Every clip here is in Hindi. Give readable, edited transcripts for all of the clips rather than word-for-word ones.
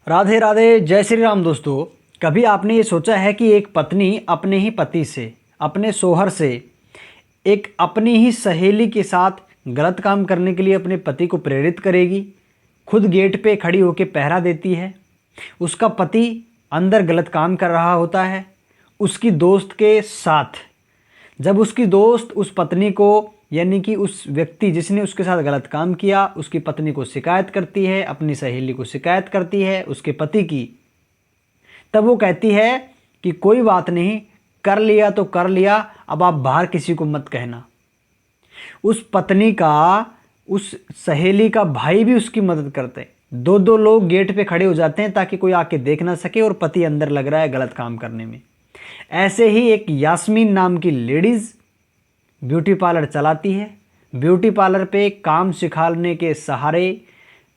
राधे राधे, जय श्री राम। दोस्तों, कभी आपने ये सोचा है कि एक पत्नी अपने ही पति से, अपने शौहर से, एक अपनी ही सहेली के साथ गलत काम करने के लिए अपने पति को प्रेरित करेगी, खुद गेट पे खड़ी होकर पहरा देती है। उसका पति अंदर गलत काम कर रहा होता है उसकी दोस्त के साथ। जब उसकी दोस्त उस पत्नी को, यानी कि उस व्यक्ति जिसने उसके साथ गलत काम किया, उसकी पत्नी को शिकायत करती है, अपनी सहेली को शिकायत करती है उसके पति की, तब वो कहती है कि कोई बात नहीं, कर लिया तो कर लिया, अब आप बाहर किसी को मत कहना। उस पत्नी का, उस सहेली का भाई भी उसकी मदद करते हैं। दो दो लोग गेट पे खड़े हो जाते हैं ताकि कोई आके देख ना सके और पति अंदर लग रहा है गलत काम करने में। ऐसे ही एक यास्मीन नाम की लेडीज़ ब्यूटी पार्लर चलाती है। ब्यूटी पार्लर पे काम सिखाने के सहारे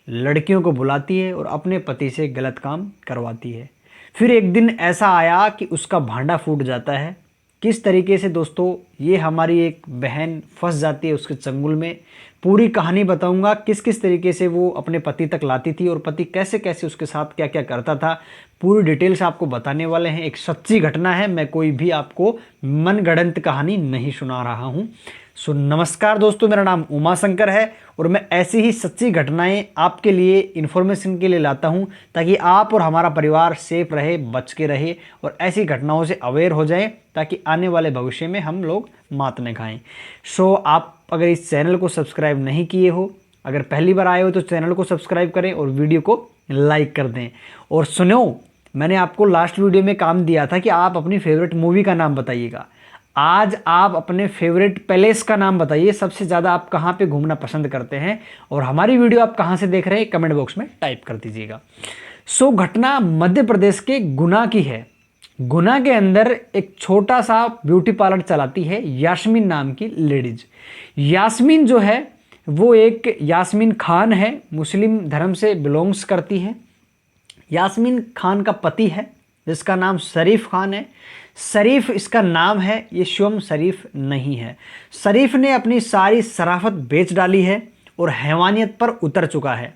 लड़कियों को बुलाती है और अपने पति से गलत काम करवाती है। फिर एक दिन ऐसा आया कि उसका भांडा फूट जाता है। किस तरीके से दोस्तों ये हमारी एक बहन फंस जाती है उसके चंगुल में, पूरी कहानी बताऊंगा। किस किस तरीके से वो अपने पति तक लाती थी और पति कैसे कैसे उसके साथ क्या क्या करता था, पूरी डिटेल से आपको बताने वाले हैं। एक सच्ची घटना है, मैं कोई भी आपको मनगढ़ंत कहानी नहीं सुना रहा हूँ। सो नमस्कार दोस्तों, मेरा नाम उमा शंकर है और मैं ऐसी ही सच्ची घटनाएं आपके लिए इन्फॉर्मेशन के लिए लाता हूं ताकि आप और हमारा परिवार सेफ रहे, बच के रहे और ऐसी घटनाओं से अवेयर हो जाएं ताकि आने वाले भविष्य में हम लोग मात न खाएं। सो आप अगर इस चैनल को सब्सक्राइब नहीं किए हो, अगर पहली बार आए हो तो चैनल को सब्सक्राइब करें और वीडियो को लाइक कर दें। और सुनो, मैंने आपको लास्ट वीडियो में काम दिया था कि आप अपनी फेवरेट मूवी का नाम बताइएगा। आज आप अपने फेवरेट पैलेस का नाम बताइए। सबसे ज़्यादा आप कहाँ पे घूमना पसंद करते हैं और हमारी वीडियो आप कहाँ से देख रहे हैं, कमेंट बॉक्स में टाइप कर दीजिएगा। सो घटना मध्य प्रदेश के गुना की है। गुना के अंदर एक छोटा सा ब्यूटी पार्लर चलाती है यास्मीन नाम की लेडीज। यास्मीन जो है वो एक यास्मीन खान है, मुस्लिम धर्म से बिलोंग्स करती है। यास्मीन खान का पति है जिसका नाम शरीफ खान है। शरीफ इसका नाम है, ये शिवम शरीफ नहीं है। शरीफ ने अपनी सारी शराफत बेच डाली है और हैवानियत पर उतर चुका है।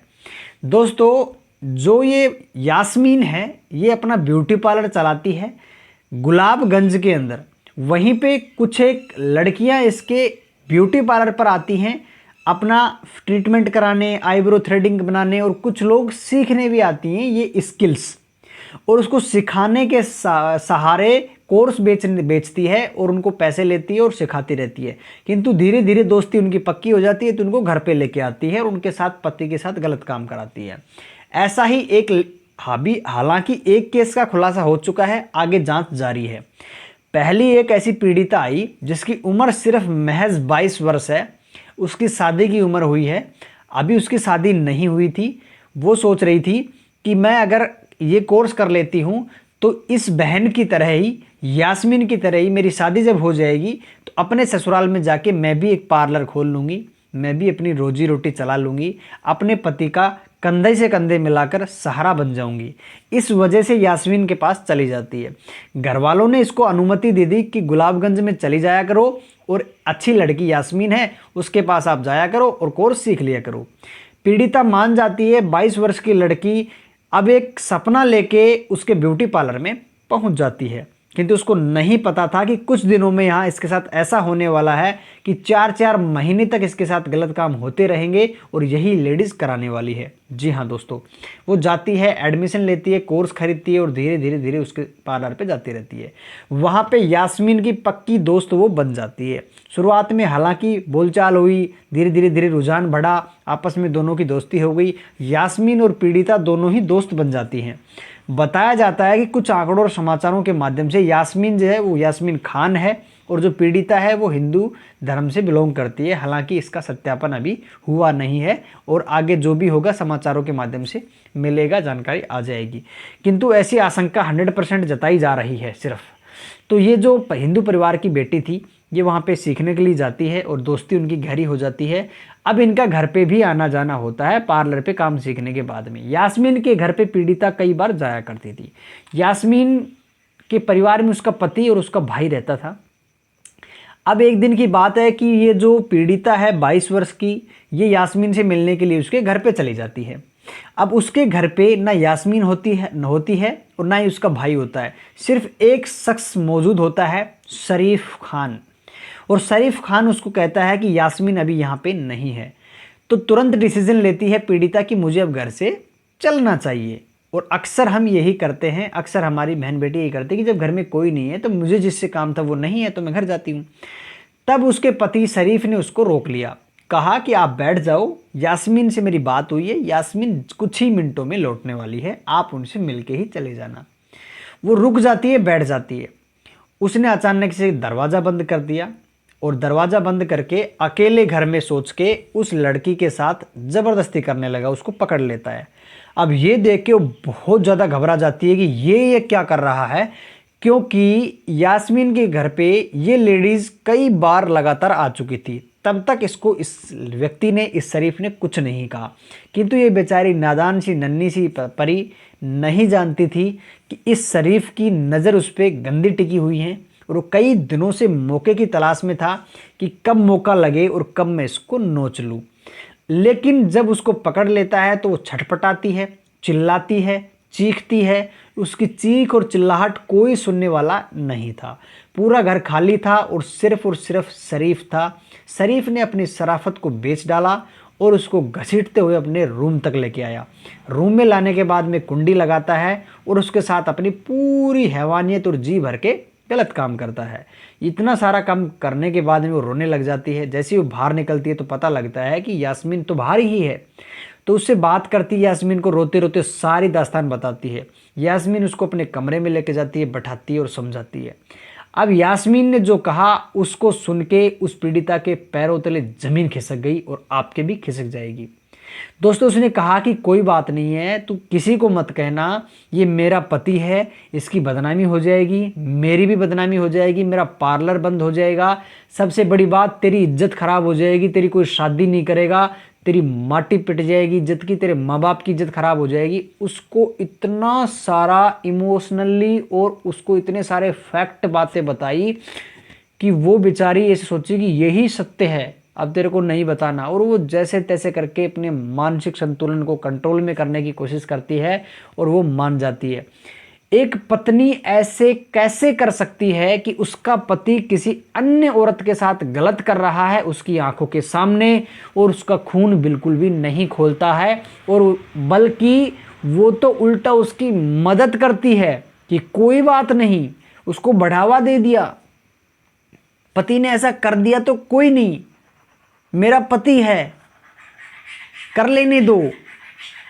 दोस्तों, जो ये यास्मीन है ये अपना ब्यूटी पार्लर चलाती है गुलाबगंज के अंदर। वहीं पे कुछ एक लड़कियां इसके ब्यूटी पार्लर पर आती हैं अपना ट्रीटमेंट कराने, आईब्रो थ्रेडिंग बनाने, और कुछ लोग सीखने भी आती हैं ये स्किल्स, और उसको सिखाने के सहारे कोर्स बेचती है और उनको पैसे लेती है और सिखाती रहती है। किंतु धीरे धीरे दोस्ती उनकी पक्की हो जाती है तो उनको घर पे लेके आती है और उनके साथ, पति के साथ गलत काम कराती है। ऐसा ही एक हालांकि एक केस का खुलासा हो चुका है, आगे जांच जारी है। पहली एक ऐसी पीड़िता आई जिसकी उम्र सिर्फ महज 22 वर्ष है। उसकी शादी की उम्र हुई है, अभी उसकी शादी नहीं हुई थी। वो सोच रही थी कि मैं अगर ये कोर्स कर लेती हूँ तो इस बहन की तरह ही, यास्मीन की तरह ही, मेरी शादी जब हो जाएगी तो अपने ससुराल में जाके मैं भी एक पार्लर खोल लूँगी, मैं भी अपनी रोजी रोटी चला लूँगी, अपने पति का कंधे से कंधे मिलाकर सहारा बन जाऊंगी। इस वजह से यास्मीन के पास चली जाती है। घर वालों ने इसको अनुमति दे दी कि गुलाबगंज में चली जाया करो और अच्छी लड़की यास्मीन है उसके पास आप जाया करो और कोर्स सीख लिया करो। पीड़िता मान जाती है। 22 वर्ष की लड़की अब एक सपना लेके उसके ब्यूटी पार्लर में पहुंच जाती है, किंतु उसको नहीं पता था कि कुछ दिनों में यहाँ इसके साथ ऐसा होने वाला है कि 4-4 महीने तक इसके साथ गलत काम होते रहेंगे और यही लेडीज़ कराने वाली है। जी हाँ दोस्तों, वो जाती है, एडमिशन लेती है, कोर्स खरीदती है और धीरे धीरे धीरे उसके पार्लर पे जाती रहती है। वहाँ पे यास्मीन की पक्की दोस्त वो बन जाती है। शुरुआत में हालांकि बोलचाल हुई, धीरे धीरे धीरे रुझान बढ़ा, आपस में दोनों की दोस्ती हो गई। यास्मीन और पीड़िता दोनों ही दोस्त बन जाती हैं। बताया जाता है कि कुछ आंकड़ों और समाचारों के माध्यम से यास्मीन जो है वो यास्मीन खान है और जो पीड़िता है वो हिंदू धर्म से बिलोंग करती है। हालांकि इसका सत्यापन अभी हुआ नहीं है और आगे जो भी होगा समाचारों के माध्यम से मिलेगा, जानकारी आ जाएगी। किंतु ऐसी आशंका 100% जताई जा रही है सिर्फ। तो ये जो हिंदू परिवार की बेटी थी ये वहाँ पे सीखने के लिए जाती है और दोस्ती उनकी गहरी हो जाती है। अब इनका घर पे भी आना जाना होता है पार्लर पे काम सीखने के बाद में। यास्मीन के घर पे पीड़िता कई बार जाया करती थी। यास्मीन के परिवार में उसका पति और उसका भाई रहता था। अब एक दिन की बात है कि ये जो पीड़िता है 22 वर्ष की, ये यास्मीन से मिलने के लिए उसके घर पे चली जाती है। अब उसके घर पे ना यास्मीन होती है और ना ही उसका भाई होता है। सिर्फ एक शख्स मौजूद होता है, शरीफ खान। और शरीफ खान उसको कहता है कि यास्मीन अभी यहाँ पे नहीं है। तो तुरंत डिसीजन लेती है पीड़िता कि मुझे अब घर से चलना चाहिए। और अक्सर हम यही करते हैं, अक्सर हमारी बहन बेटी यही करती है कि जब घर में कोई नहीं है तो मुझे जिससे काम था वो नहीं है तो मैं घर जाती हूँ। तब उसके पति शरीफ ने उसको रोक लिया, कहा कि आप बैठ जाओ, यास्मीन से मेरी बात हुई है, यास्मीन कुछ ही मिनटों में लौटने वाली है, आप उनसे मिलके ही चले जाना। वो रुक जाती है, बैठ जाती है। उसने अचानक से दरवाज़ा बंद कर दिया और दरवाज़ा बंद करके अकेले घर में सोच के उस लड़की के साथ ज़बरदस्ती करने लगा, उसको पकड़ लेता है। अब ये देख के वो बहुत ज़्यादा घबरा जाती है कि ये क्या कर रहा है, क्योंकि यास्मीन के घर पे ये लेडीज़ कई बार लगातार आ चुकी थी। तब तक इसको इस व्यक्ति ने, इस शरीफ ने कुछ नहीं कहा, किंतु ये बेचारी नादान सी नन्ही सी परी नहीं जानती थी कि इस शरीफ की नज़र उस पर गंदी टिकी हुई है और वो कई दिनों से मौके की तलाश में था कि कब मौका लगे और कब मैं इसको नोच लूँ। लेकिन जब उसको पकड़ लेता है तो वो छटपटाती है, चिल्लाती है, चीखती है। उसकी चीख और चिल्लाहट कोई सुनने वाला नहीं था। पूरा घर खाली था और सिर्फ शरीफ था। शरीफ ने अपनी शराफत को बेच डाला और उसको घसीटते हुए अपने रूम तक लेके आया। रूम में लाने के बाद में कुंडी लगाता है और उसके साथ अपनी पूरी हैवानियत और जी भर के गलत काम करता है। इतना सारा काम करने के बाद में वो रोने लग जाती है। जैसे ही वो बाहर निकलती है तो पता लगता है कि यास्मीन तो बाहर ही है। तो उससे बात करती है, यास्मीन को रोते रोते सारी दास्तान बताती है। यास्मीन उसको अपने कमरे में लेके जाती है, बैठाती है और समझाती है। अब यास्मीन ने जो कहा उसको सुन के उस पीड़िता के पैरों तले जमीन खिसक गई और आपके भी खिसक जाएगी। दोस्तों, उसने कहा कि कोई बात नहीं है, तू किसी को मत कहना, ये मेरा पति है, इसकी बदनामी हो जाएगी, मेरी भी बदनामी हो जाएगी, मेरा पार्लर बंद हो जाएगा, सबसे बड़ी बात तेरी इज्जत खराब हो जाएगी, तेरी कोई शादी नहीं करेगा, तेरी माटी पिट जाएगी इज्जत की, तेरे माँ बाप की इज्जत खराब हो जाएगी। उसको इतना सारा इमोशनली और उसको इतने सारे फैक्ट बातें बताई कि वो बेचारी ऐसे सोची कि यही सत्य है, अब तेरे को नहीं बताना। और वो जैसे तैसे करके अपने मानसिक संतुलन को कंट्रोल में करने की कोशिश करती है और वो मान जाती है। एक पत्नी ऐसे कैसे कर सकती है कि उसका पति किसी अन्य औरत के साथ गलत कर रहा है उसकी आंखों के सामने और उसका खून बिल्कुल भी नहीं खोलता है, और बल्कि वो तो उल्टा उसकी मदद करती है कि कोई बात नहीं, उसको बढ़ावा दे दिया, पति ने ऐसा कर दिया तो कोई नहीं, मेरा पति है, कर लेने दो,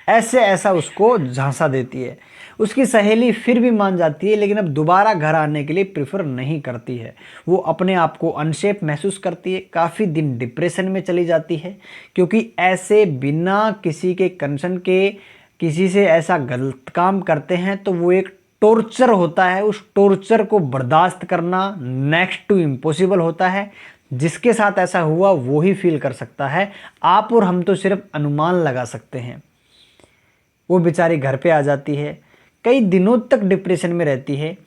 ऐसा उसको झांसा देती है। उसकी सहेली फिर भी मान जाती है, लेकिन अब दोबारा घर आने के लिए प्रेफर नहीं करती है। वो अपने आप को अनसेफ महसूस करती है, काफ़ी दिन डिप्रेशन में चली जाती है, क्योंकि ऐसे बिना किसी के कंसर्न के किसी से ऐसा गलत काम करते हैं तो वो एक टॉर्चर होता है। उस टॉर्चर को बर्दाश्त करना नेक्स्ट टू इम्पॉसिबल होता है। जिसके साथ ऐसा हुआ वो ही फील कर सकता है, आप और हम तो सिर्फ अनुमान लगा सकते हैं। वो बेचारी घर पे आ जाती है, कई दिनों तक डिप्रेशन में रहती है।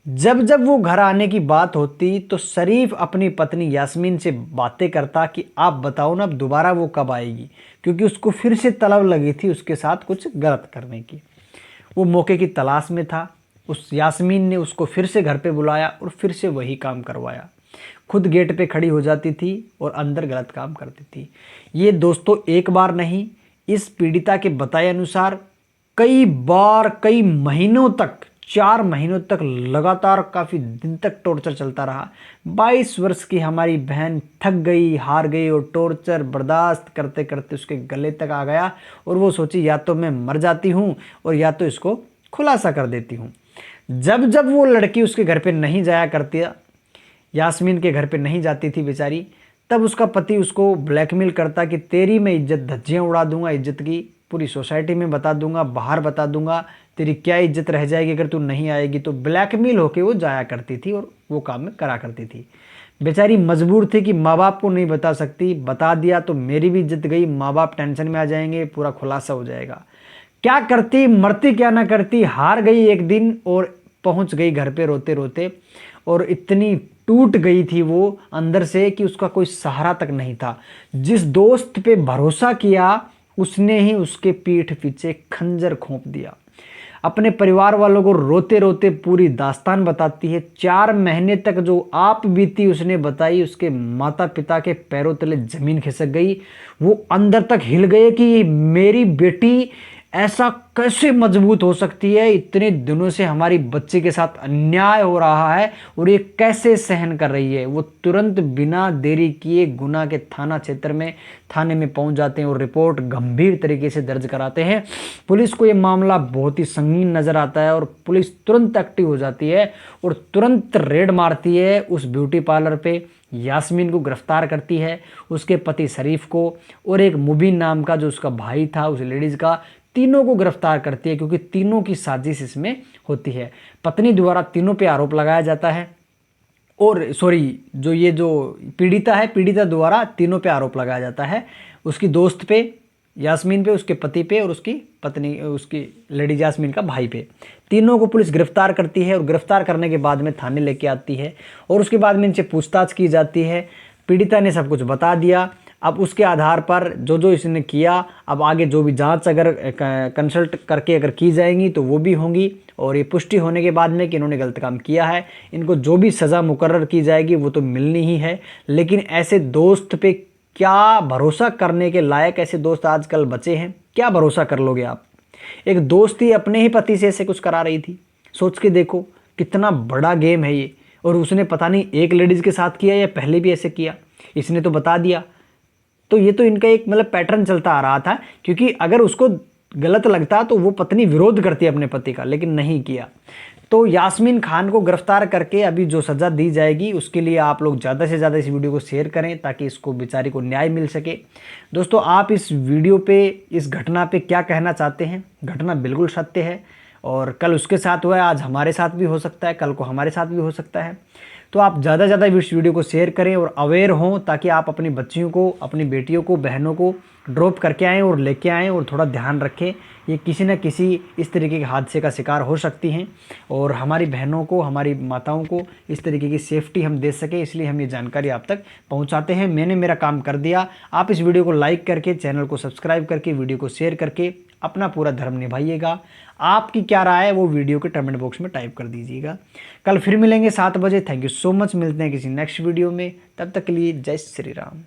जब जब वो घर आने की बात होती तो शरीफ अपनी पत्नी यास्मीन से बातें करता कि आप बताओ ना अब दोबारा वो कब आएगी, क्योंकि उसको फिर से तलब लगी थी उसके साथ कुछ गलत करने की। वो मौके की तलाश में था। उस यास्मीन ने उसको फिर से घर पे बुलाया और फिर से वही काम करवाया। खुद गेट पे खड़ी हो जाती थी और अंदर गलत काम करती थी। ये दोस्तों एक बार नहीं, इस पीड़िता के बताए अनुसार कई बार, कई महीनों तक, 4 महीनों तक लगातार काफ़ी दिन तक टॉर्चर चलता रहा। 22 वर्ष की हमारी बहन थक गई, हार गई और टॉर्चर बर्दाश्त करते करते उसके गले तक आ गया और वो सोची या तो मैं मर जाती हूँ और या तो इसको खुलासा कर देती हूँ। जब जब वो लड़की उसके घर पे नहीं जाया करती, यास्मीन के घर पे नहीं जाती थी बेचारी, तब उसका पति उसको ब्लैकमेल करता कि तेरी मैं इज्जत धज्जियाँ उड़ा दूंगा, इज्जत की पूरी सोसाइटी में बता दूंगा, बाहर बता दूंगा, तेरी क्या इज्जत रह जाएगी अगर तू नहीं आएगी। तो ब्लैकमेल होके वो जाया करती थी और वो काम में करा करती थी। बेचारी मजबूर थी कि माँ बाप को नहीं बता सकती, बता दिया तो मेरी भी इज्जत गई, माँ बाप टेंशन में आ जाएंगे, पूरा खुलासा हो जाएगा। क्या करती, मरती क्या ना करती, हार गई एक दिन और पहुंच गई घर पे रोते रोते, और इतनी टूट गई थी वो अंदर से कि उसका कोई सहारा तक नहीं था। जिस दोस्त पे भरोसा किया उसने ही उसके पीठ पीछे खंजर घोंप दिया। अपने परिवार वालों को रोते रोते पूरी दास्तान बताती है। 4 महीने तक जो आप बीती उसने बताई। उसके माता पिता के पैरों तले जमीन खिसक गई। वो अंदर तक हिल गए कि मेरी बेटी ऐसा कैसे मजबूत हो सकती है, इतने दिनों से हमारी बच्ची के साथ अन्याय हो रहा है और ये कैसे सहन कर रही है। वो तुरंत बिना देरी किए गुना के थाने में पहुंच जाते हैं और रिपोर्ट गंभीर तरीके से दर्ज कराते हैं। पुलिस को ये मामला बहुत ही संगीन नजर आता है और पुलिस तुरंत एक्टिव हो जाती है और तुरंत रेड मारती है उस ब्यूटी पार्लर पे। यास्मीन को गिरफ्तार करती है, उसके पति शरीफ को और एक मुबीन नाम का जो उसका भाई था उस लेडीज का, तीनों को गिरफ्तार करती है क्योंकि तीनों की साजिश इसमें होती है। पत्नी द्वारा तीनों पे आरोप लगाया जाता है और जो पीड़िता है, पीड़िता द्वारा तीनों पे आरोप लगाया जाता है। उसकी दोस्त पे, यास्मीन पे, उसके पति पे और उसकी पत्नी, उसकी लेडी यास्मीन का भाई पे। तीनों को पुलिस गिरफ्तार करती है और गिरफ्तार करने के बाद में थाने लेके आती है और उसके बाद में इनसे पूछताछ की जाती है। पीड़िता ने सब कुछ बता दिया। अब उसके आधार पर जो जो इसने किया, अब आगे जो भी जांच अगर कंसल्ट करके अगर की जाएंगी तो वो भी होंगी और ये पुष्टि होने के बाद में कि इन्होंने गलत काम किया है, इनको जो भी सज़ा मुकर्रर की जाएगी वो तो मिलनी ही है। लेकिन ऐसे दोस्त पे क्या भरोसा करने के लायक ऐसे दोस्त आजकल बचे हैं? क्या भरोसा कर लोगे आप? एक दोस्त ही अपने ही पति से ऐसे कुछ करा रही थी। सोच के देखो कितना बड़ा गेम है ये। और उसने पता नहीं एक लेडीज़ के साथ किया या पहले भी ऐसे किया, इसने तो बता दिया। तो ये तो इनका एक मतलब पैटर्न चलता आ रहा था, क्योंकि अगर उसको गलत लगता तो वो पत्नी विरोध करती अपने पति का, लेकिन नहीं किया। तो यास्मीन खान को गिरफ्तार करके अभी जो सज़ा दी जाएगी उसके लिए आप लोग ज़्यादा से ज़्यादा इस वीडियो को शेयर करें ताकि इसको बेचारी को न्याय मिल सके। दोस्तों, आप इस वीडियो पे, इस घटना पे क्या कहना चाहते हैं? घटना बिल्कुल सत्य है और कल उसके साथ हुआ है, आज हमारे साथ भी हो सकता है, कल को हमारे साथ भी हो सकता है। तो आप ज़्यादा से ज़्यादा इस वीडियो को शेयर करें और अवेयर हों ताकि आप अपनी बच्चियों को, अपनी बेटियों को, बहनों को ड्रॉप करके आएँ और लेके आएँ और थोड़ा ध्यान रखें। ये किसी न किसी इस तरीके के हादसे का शिकार हो सकती हैं और हमारी बहनों को, हमारी माताओं को इस तरीके की सेफ्टी हम दे सकें, इसलिए हम ये जानकारी आप तक पहुंचाते हैं। मैंने मेरा काम कर दिया। आप इस वीडियो को लाइक करके, चैनल को सब्सक्राइब करके, वीडियो को शेयर करके अपना पूरा धर्म निभाइएगा। आपकी क्या राय है वो वीडियो के कमेंट बॉक्स में टाइप कर दीजिएगा। कल फिर मिलेंगे 7 बजे। Thank you so much. मिलते हैं किसी नेक्स्ट वीडियो में। तब तक के लिए जय श्री राम।